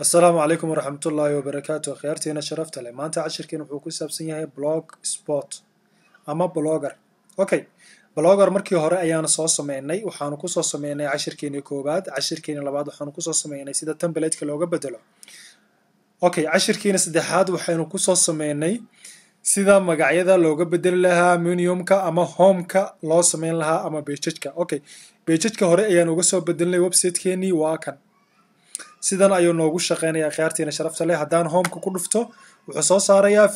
السلام عليكم ورحمة الله وبركاته. خيارتينا شرفت لي. ما أنت عشركين وحكو سابسين هي بلوج سبوت أما بلوجر. أوكي بلوجر مركي هراء أيانا صوص سميني وحانو كوسو سميني عشركين كوباد عشركين لبعض وحانو كوسو سميني سيدا تنبليت كلوغا بدلو. أوكي عشركين سدحاد وحانو كوسو سميني سيدا مقاعدة لوغا بدل لها مينيومكا أما هومكا لو سمين لها أما بيجتكا. أوكي بيجتكا هراء أيانا وقصو بدل لي ويب سيت كيني واكن sidan ayuu noogu shaqeynayaa khiyaartiina sharafta leh haddaan homeka ku dhufto wuxuu soo saarayaa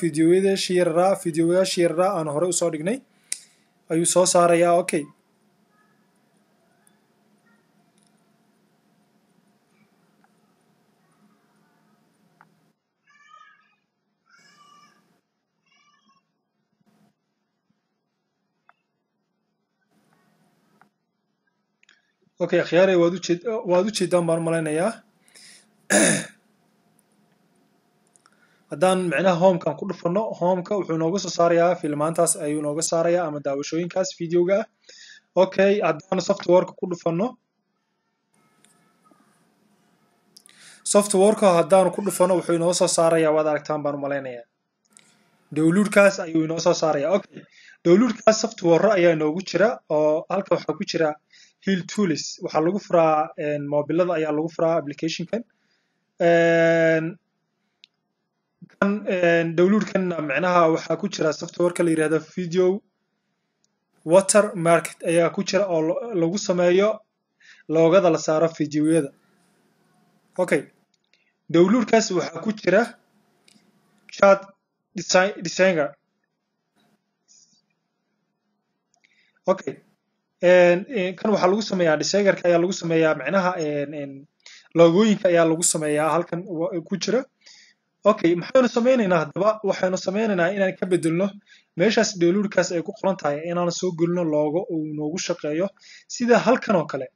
fiidiyoyaasha yarraa aan hore usoo dhignay ayuu soo saarayaa. okay okay khiyaaray waad u jeedaan baan malaynayaa haddaan micnaha homekan ku dhufano homeka wuxuu nooga soo saarayaa filmaantaas ayuu nooga saarayaa ama daawashooyinkaas videoga ah. okay haddaan softwareka ku dhufano softwareka haddaanu ku dhufano wuxuu inoo soo saarayaa waad aragtaan baan malaynayaa dowluudkaas ayuu inoo soo saarayaa. okay dowluudkaas software ayaa inoogu jira oo halka waxaa ku jira hill tools waxaa lagu furaa mobilada ayaa lagu furaa applicationkan kan dowluudkan micnaha waxaa ku jira softwareka la yiraahdo video watermark ayaa ku jira oo lagu sameeyo loogada la saaro fiidiyoyada. okay dowluudkaas waxaa ku jira chat designer. okay kan waxaa lagu sameeyaa designerka ayaa lagu sameeyaa micnaha loogooyinka ayaa lagu sameeyaa halkan ku jira. okay maxaynu sameynaynaa haddaba waxaynu sameynaynaa inaan ka bedelno meeshaas dowluudkaas ay ku qoran tahay inaan soo gelino loogo uu noogu shaqeeyo sida halkan oo kale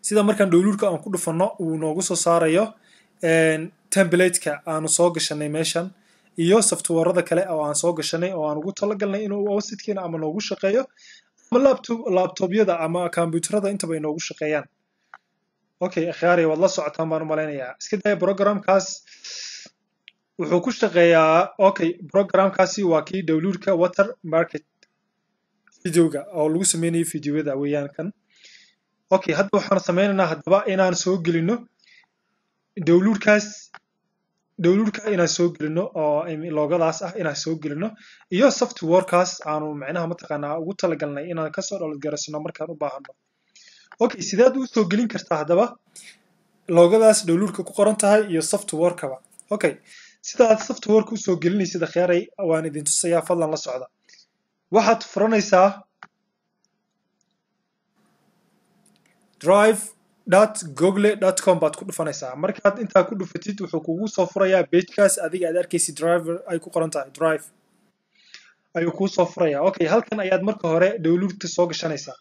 sida markaan dowluudka aan ku dhufano uu noogu soo saarayo template-ka aanu soo gashanay meeshan iyo softwarada kale oo aan soo gashanay oo aan ugu talagalnay inuu website-keena ama noogu shaqeeyo ama laptopyada ama computerada intaba ay noogu shaqeeyaan. okay akhyaari waad la socotaan baan u malaynayaa iska daya programkaas wuxuu ku shaqeeyaa. okay programkaasi waa kii dowluudka watermarket videoga oo lagu sameynayo fiidiyoyada weeyaan kan. okay hadda waxaan sameynaynaa haddaba inaan soo gelino dowluudka inaan soo gelino oo loogadaas ah inaan soo gelino iyo softwarekaas aanu micnaha mataqaanaa ugu talagalnay inaan kasoo dholadgarasano markaan u baahano. okay sidaad u soo gelin kartaa haddaba loogadaas dowluudka ku qoran tahay iyo softwarekaba. okay sidaad softwareka usoo gelinaysid khiyaaray waan idin tusayaa fadlan la socda. waxaad furanaysaa drive.google.com baad ku dhufanaysaa. markaad intaa ku dhufatid wuxuu kugu soo furayaa pagekaas adiga aad arkaysid driver ay ku qoran tahay drive ayuu kuu soo furayaa. okay halkan ayaad marka hore dowluudka soo gashanaysaa.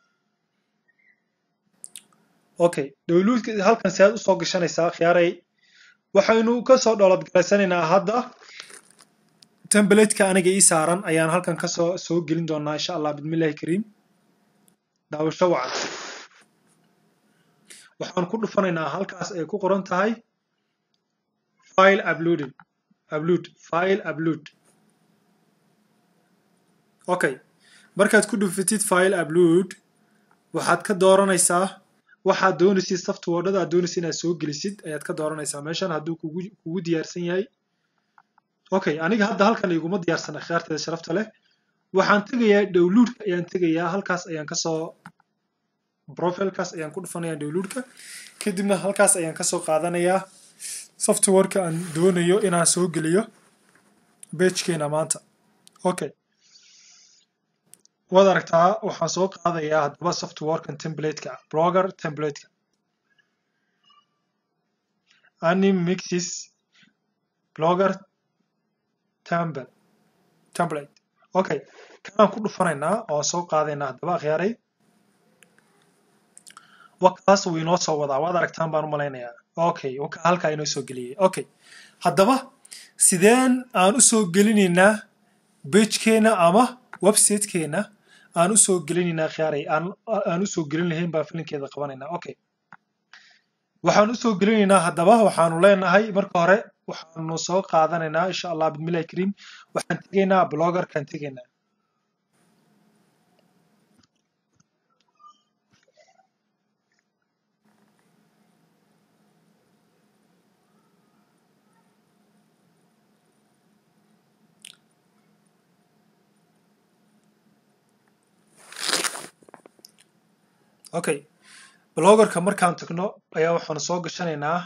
okay dowluudka halkan sidaad usoo gashanaysaa khiyaaray waxaynu kasoo dholadgaraysanaynaa hadda template-ka aniga ii saaran ayaan halkan kasoo soo gelin doonaa insha allah bismillahi kariim. daawasho wacan waxaan ku dhufanaynaa halkaas ay ku qoran tahay file upload. okay markaad ku dhufatid file upload waxaad ka dooranaysaa waxaad doonaysid softwareda aad doonaysid inaad soo gelisid ayaad ka dooranaysaa meeshan hadduu kugu diyaarsan yahay. okay aniga hadda halkan iguma diyaarsana khiyaarteeda sharafta leh waxaan tegayaa dowluudka ayaan tegayaa halkaas ayaan kasoo profilekaas ayaan ku dhufanayaa dowluudka kadibna halkaas ayaan kasoo qaadanayaa softwareka aan doonayo inaan soo geliyo pagekeena maanta. okay waad aragtaa waxaan soo qaadayaa haddaba softwarekan templateka blogger templateka animixis blogger template. okay kanaan ku dhufanaynaa oo soo qaadaynaa haddaba akhyaaray wakaas wuu inoo soo wadaa waad aragtaan baan u malaynayaa. okay halkaa inoo soo geliyay. okay haddaba sideen aan u soo gelinaynaa pagekeena ama websitekeena aan u soo gelinaynaa khiyaaray aan u soo gelin lahayn baa filinkeeda qabanaynaa. okay waxaan usoo gelinaynaa haddaba waxaanu leenahay marka hore waxaanu soo qaadanaynaa insha allah bismillahi kariim waxaan tegaynaa bloggerkaan tegaynaa okay bloggerka markaan tagno ayaa waxaanu soo gashanaynaa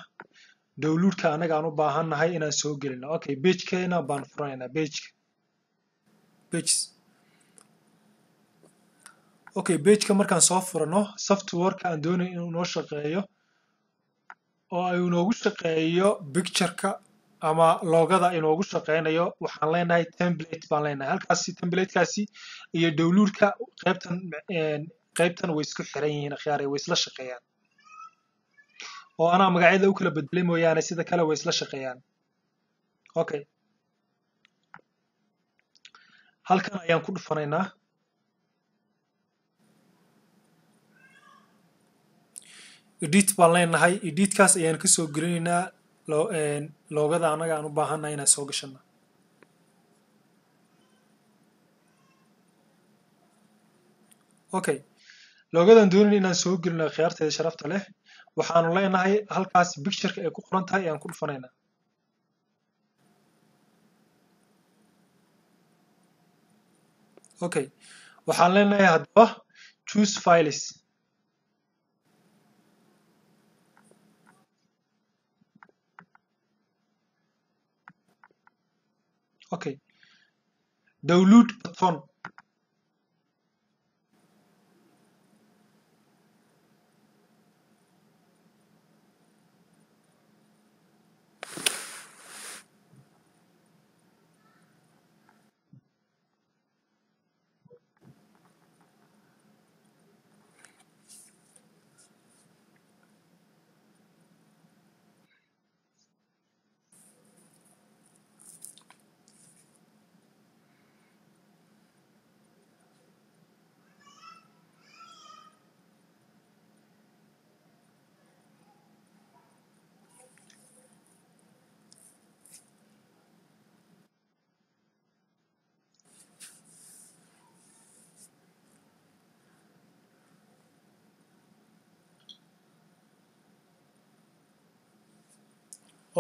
downloadka anaga aan u baahannahay inaan soo gelino okay pagekeena baan furanaynaa pages okay pageka markaan soo furano softwareka aan doonayo inuu noo shaqeeyo oo ay inoogu shaqeeyo pictureka ama loogada inoogu shaqeynayo waxaan leenahay template baan leenahay halkaasi templatekaasi iyo downloadka qaybtan way isku xiran yihiin akhyaaray way isla shaqeeyaan oo anaa magacyada u kala bedelay mooyaane sida kale way isla shaqeeyaan okay halkan ayaan ku dhufanaynaa edit baan leenahay editkaas ayaan kasoo gelinaynaa loogada anaga aan u baahannahay inaan soo gashano okay loogadan doonayn inaan soo gelino khiyaarteeda sharafta leh waxaanu leenahay halkaas pictureka ay ku qoran tahay ayaan ku dhufanaynaa okay waxaan leenahay haddaba choose files okay download button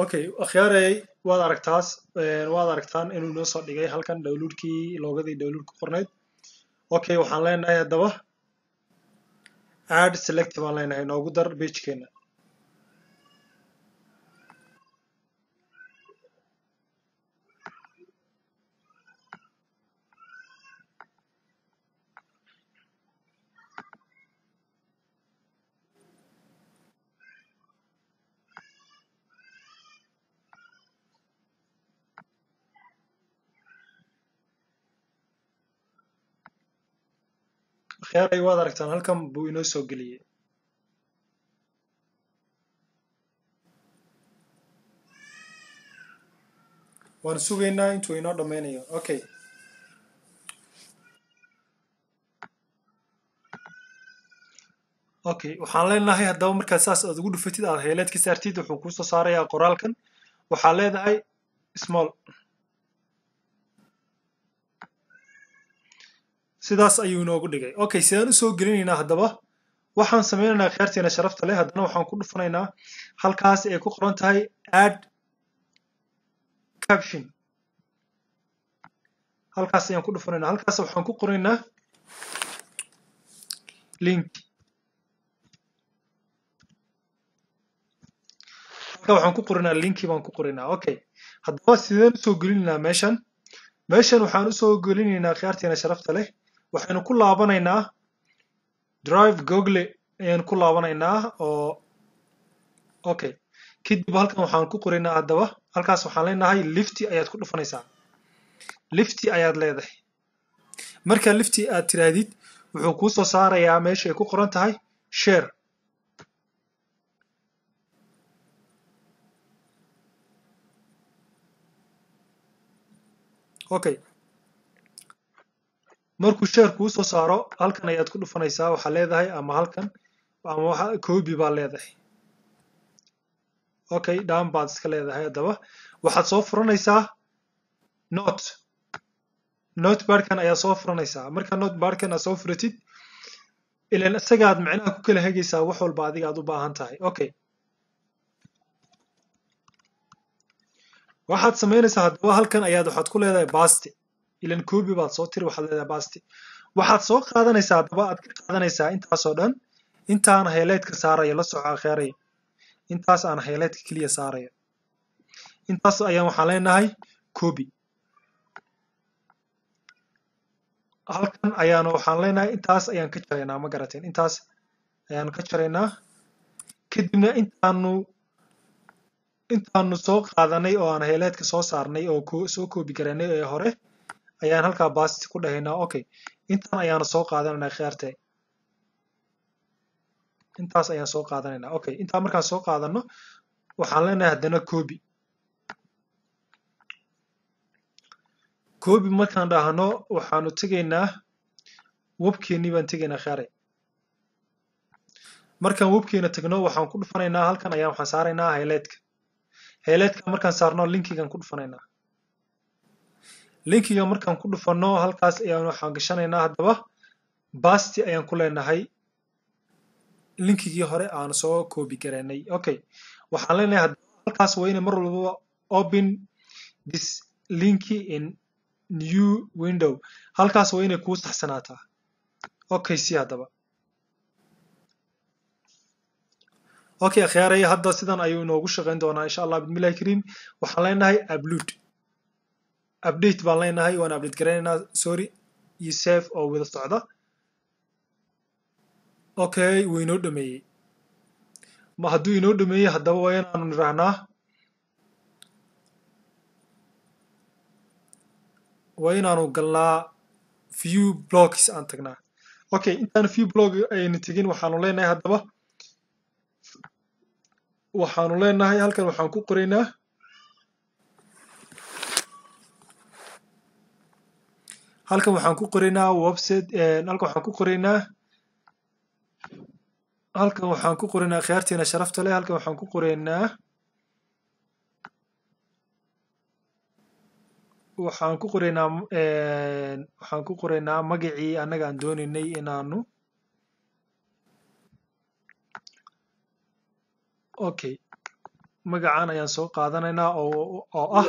okay akhyaaray waad aragtaan inuu noo soo dhigay halkan downloadkii loogadii download ku qornayd okay waxaan leenahay haddaba add select baan leenahay noogu dar pagekeena akhyaaray waad aragtaan halkan buu inoo soo geliyey waan sugaynaa intuu inoo dhammaynayo okay okay waxaan leenahay haddaba markaad saas aad ugu dhufatid aad highlight ka saartid wuxuu kuusoo saarayaa qoraalkan waxaa leedahay small sidaas ayuu inoogu dhigay okay sidaan usoo gelinaynaa haddaba waxaan sameynaynaa khiyaarteena sharafta leh haddana waxaan ku dhufanaynaa halkaas ay ku qoran tahay add caption halkaas ayaan ku dhufanaynaa halkaas waxaan ku qoraynaa link halka waxaan ku qoraynaa linki baan ku qoraynaa okay haddaba sideen usoo gelinaynaa meeshan waxaan usoo gelinaynaa khiyaarteena sharafta leh waxaynu ku laabanaynaa drive google ayaan ku laabanaynaa oo okay kadib halkan waxaan ku qoraynaa haddaba halkaas waxaan leenahay lifti ayaad ku dhufanaysaa lifti ayaad leedahay marka lifti aad tiraahdid wuxuu kuu soo saarayaa meesha ay ku qoran tahay share okay markuu share kuu soo saaro halkan ayaad ku dhufanaysaa waxaa leedahay ama halkan ama waxa copy baa leedahay okay dhan baad iska leedahay haddaba waxaad soo furanaysaa notepadkan ayaa soo furanaysaa marka notepadkan aad soo furatid ilan isagaad macnaha ku kala hegaysaa wax walba adiga aad u baahan tahay okay waxaad samaynaysaa haddaba halkan ayaad waxaad ku leedahay basti ilan copy baad soo tiri waxaad leedahay basti waxaad soo qaadanaysaa haddaba aad ka qaadanaysaa intaasoo dhan intaan highlightka saaraya la soco akheeraya intaas aan highlightka keliya saaraya intaas ayaan waxaan leenahay copy halkan ayaana waxaan leenahay intaas ayaan ka jaraynaa ma garateen intaas ayaan ka jaraynaa kadibna intaanu soo qaadanay oo aan highlightka soo saarnay oo soo copy garanay ee hore ayaan halkaa basti ku dhahaynaa okay intaan ayaana soo qaadanaynaa khiyaartay intaas ayaan soo qaadanaynaa okay intaa markaan soo qaadano waxaan leenahay haddana copy markaan dhahno waxaanu tegaynaa webkeennii baan tegaynaa khiyaaray markaan webkeena tagno waxaan ku dhufanaynaa halkan ayaan waxaan saaraynaa highlightka markaan saarno linkigan ku dhufanaynaa linkiga markaan ku dhufano halkaas ayaan waxaan gashanaynaa haddaba basti ayaan ku leenahay linkigii hore aan soo copy garaynay okay waxaan leenahay haddaba halkaas waa inay mar walbaba open this link in new window halkaas waa inay kuu saxsanaataa okay si haddaba okay akhyaaray hadda sidan ayuu inoogu shaqayn doonaa insha allah bismillahi kariim waxaan leenahay update baan leenahay waan update garaynaynaa sorry iyo save oo wada socda okay wuu inoo dhameeyey ma hadduu inoo dhameeyey haddaba waa inaanu nidhaahnaa waa inaanu galnaa view blocks aan tagnaa okay intaan view block aynu tegin waxaanu leenahay haddaba waxaanu leenahay halkan waxaan ku qoraynaa website halkan waxaan ku qoraynaa khiyaartiina sharafta leh halkan waxaan ku qoraynaa magacii annaga aan doonaynay inaanu okay magacaan ayaan soo qaadanaynaa oo ah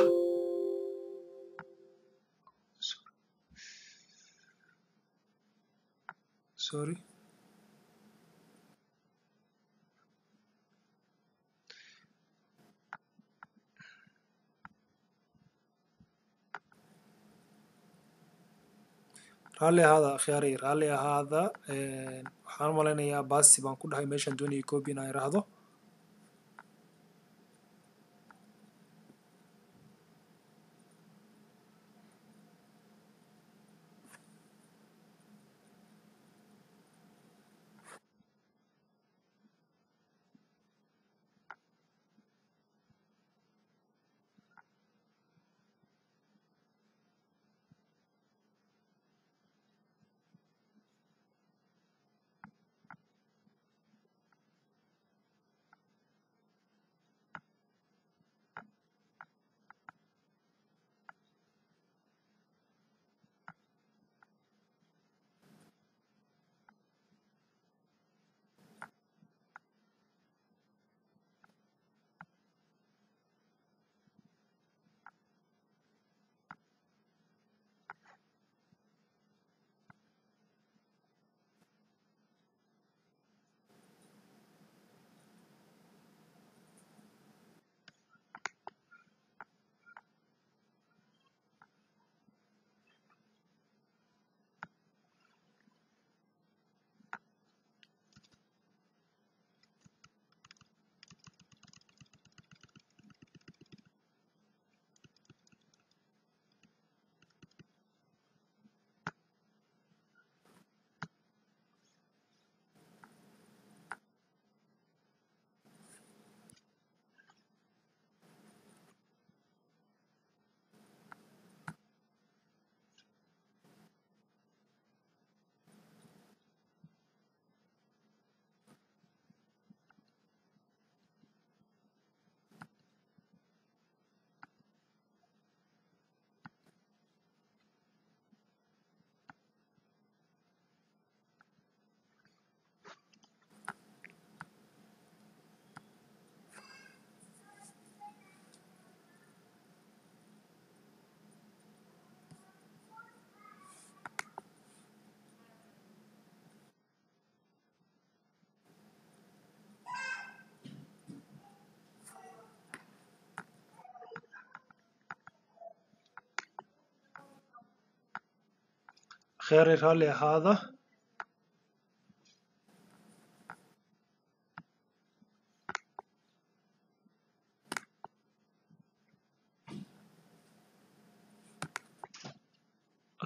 sorry raalli ahaada akhyaaray raalli ahaada waxaan malaynayaa basti baan ku dhahay meeshaan doonayay copy inaan iraahdo kheyray raalli ahaada.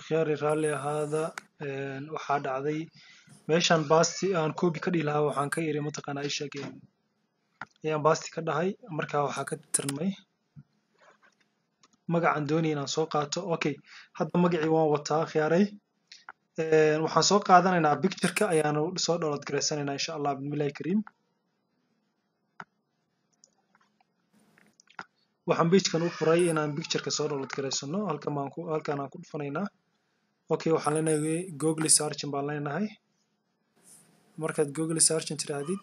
kheyray raalli ahaada. waxaa dhacday meeshan basti aan copy ka dhihi lahaa waxaan ka yiri mataqaanaa ii sheeg ayaan basti ka dhahay markaa waxaa ka tirmay magacaan doonaya inaan soo qaato. okay hadda magacii waan wataa kheyray. waxaan soo qaadanaynaa pictureka ayaanu soo download garaysanaynaa insha allah bismillahi kariim. waxaan pagekan u furay inaan pictureka soo download garaysano halkan aan ku dhufanaynaa. okay waxaan leenahay google searching baan leenahay. markaad google searching tiraahdid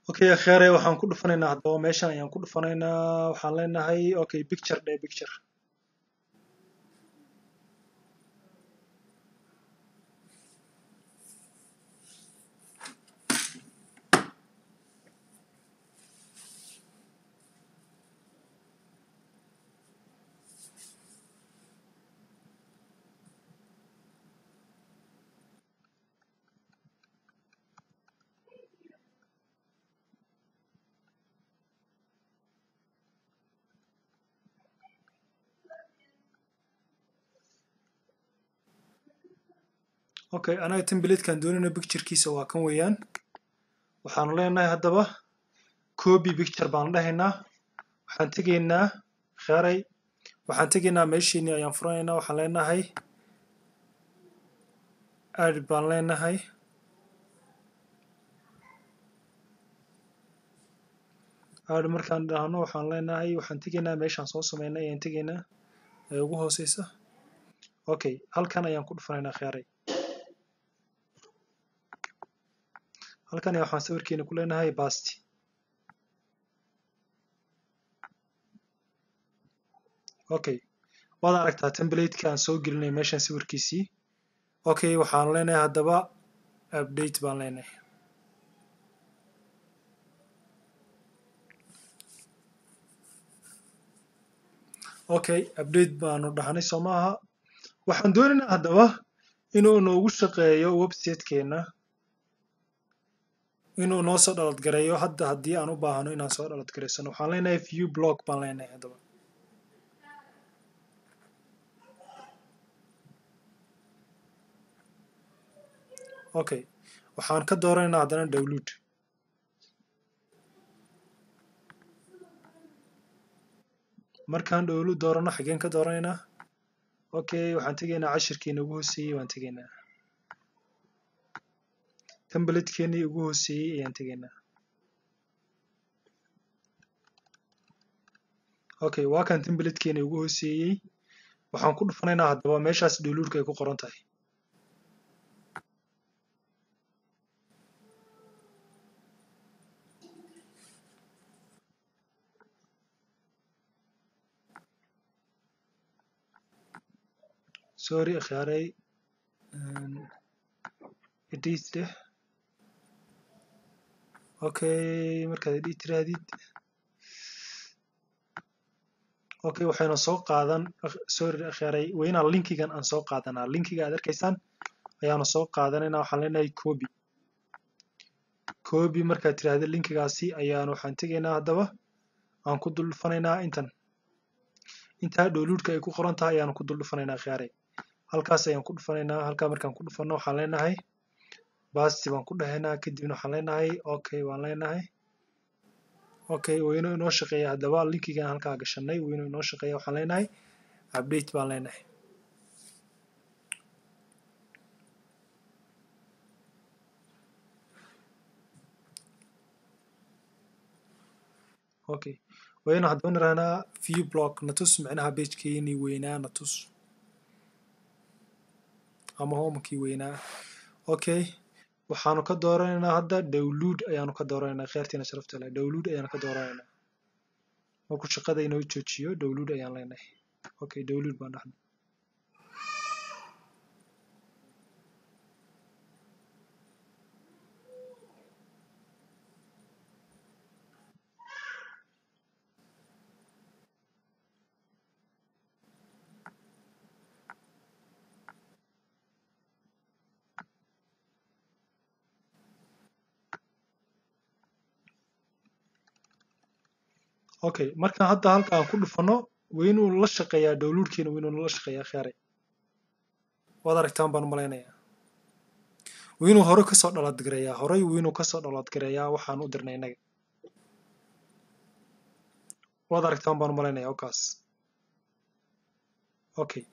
okay kheyray waxaan ku dhufanaynaa haddaba meeshan ayaan ku dhufanaynaa. waxaan leenahay okay picture day picture. okay anaga templatekan doonayna picturekiisa waa kan weeyaan. waxaanu leenahay haddaba copy picture baan dhahaynaa. waxaan tegaynaa kheyray. waxaan tegaynaa meeshiini ayaan furanaynaa. waxaan leenahay add baan leenahay. add markaan dhahno waxaan leenahay waxaan tegaynaa meeshaan soo sameynay ayaan tegaynaa ee ugu hooseysa. okay halkan ayaan ku dhufanaynaa kheyray. halkan waxaan sawirkeena ku leenahay basti. okay waad aragtaa templateka aan soo gelinay meeshan sawirkiisii. okay waxaan leenahay haddaba update baan leenahay. okay update baanu dhahnay soo maaha. waxaan doonaynaa haddaba inuu noogu shaqeeyo websitekeena inuu noo soo download gareeyo hadda haddii aan u baahno inaan soo download garaysano. waxaan leenahay view blog baan leenahay haddaba. okay waxaan ka dooranaynaa haddana download. markaan download doorano xageen ka dooranaynaa. okay waxaan tegaynaa cashirkeena ugu hooseeyey waan tegaynaa. templatekeenii ugu hooseeyey ayaan tegaynaa. okay waa kan templatekeenii ugu hooseeyey. waxaan ku dhufanaynaa haddaba meeshaas downloadka ay ku qoran tahay. sorry kheyray edit deh. okay markaad edit tirahdid okay waxayna soo qaadan sorry kheyray waa inaan linkigan aan soo qaadanaa. linkiga aad arkaysaan ayaanu soo qaadanaynaa. waxaan leenahay copy markaad tirahdid linkigaasi ayaanu waxaan tegaynaa haddaba aan ku dul dhufanaynaa intaa downloadka ay ku qoran tahay ayaanu ku dul dhufanaynaa kheyray. halkaas ayaan ku dhufanaynaa. halkaa markaan ku dhufano waxaan leenahay basti baan ku dhahaynaa. kadibna waxaan leenahay okay waan leenahay. okay waa inuu inoo shaqeeya haddaba linkigan halkaa gashanay waa inuu inoo shaqeeya. waxaan leenahay update baan leenahay. okay wayna haddana raanaa view block natus macnaha page-keeni weynaa natus ama home-kii weynaa okay waxaanu ka dooranaynaa hadda download ayaanu ka dooranaynaa khayrtiina sharafta leh download ayaanu ka dooranaynaa markuu shaqada inoo joojiyo download ayaan leenahay okay download baan dhahnay okay marka hadda halka aan ku dhufano waynu la shaqeeyaa downloadkiina waynu la shaqeeyaa khayray waad aragtaan baan malaynayaa waynu hore ka soo dhalaad gareeyaa horey waynu ka soo dhalaad gareeyaa waxaan u dirnay inaga waad aragtaan baan malaynayaa okaas okay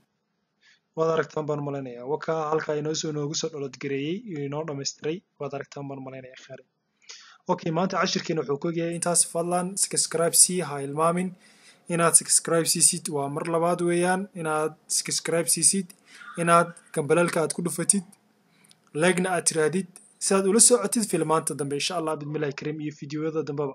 waad aragtaan baan malaynayaa waka halka inoogu soo dhalaad gareeyay inoo dhammaystiray waad aragtaan baan malaynayaa khayray okay maanta cashirkeena wuxuu ku yahay intaas fadlan subscribe si ha ilmaamin inaad subscribe siisid waa mar labaad weeyaan inaad subscribe siisid inaad gambalaalka aad ku dhufatid like-na aad tiraadid si aad ula socotid filmaanta dambe insha Allah bidmillaahi kariim iyo fiidiyoyada dambeba